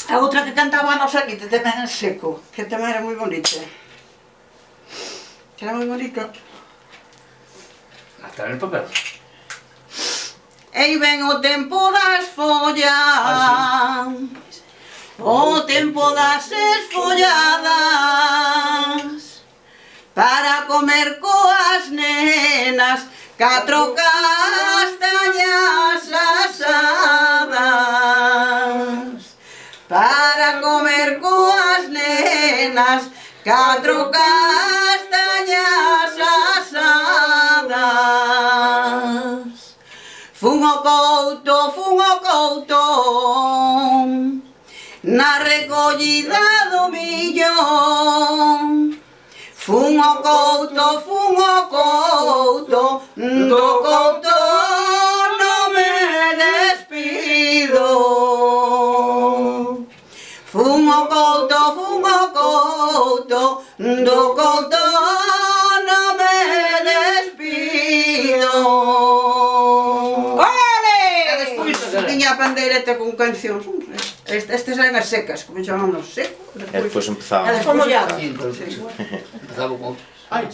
A outra que cantaba a nosa Rita tamén en seco, que tamén era moi bonita. Era moi bonito. Hasta en el papel. Ei ven o tempo das follas, o tempo das esfolladas, para comer coas nenas, 4 castañas asadas. Para comer coas nenas, 4 castañas asadas. Fun ao couto, na recollida do millo. Fun ao couto, do couto non me despido. Fun ao couto, do couto non me despido. Ole! E despois tiña a pandeireta con cancións. Estas eran as secas, como chamamos, seco. E despois empezaba. E despois mollado. Empezaba con... Ay,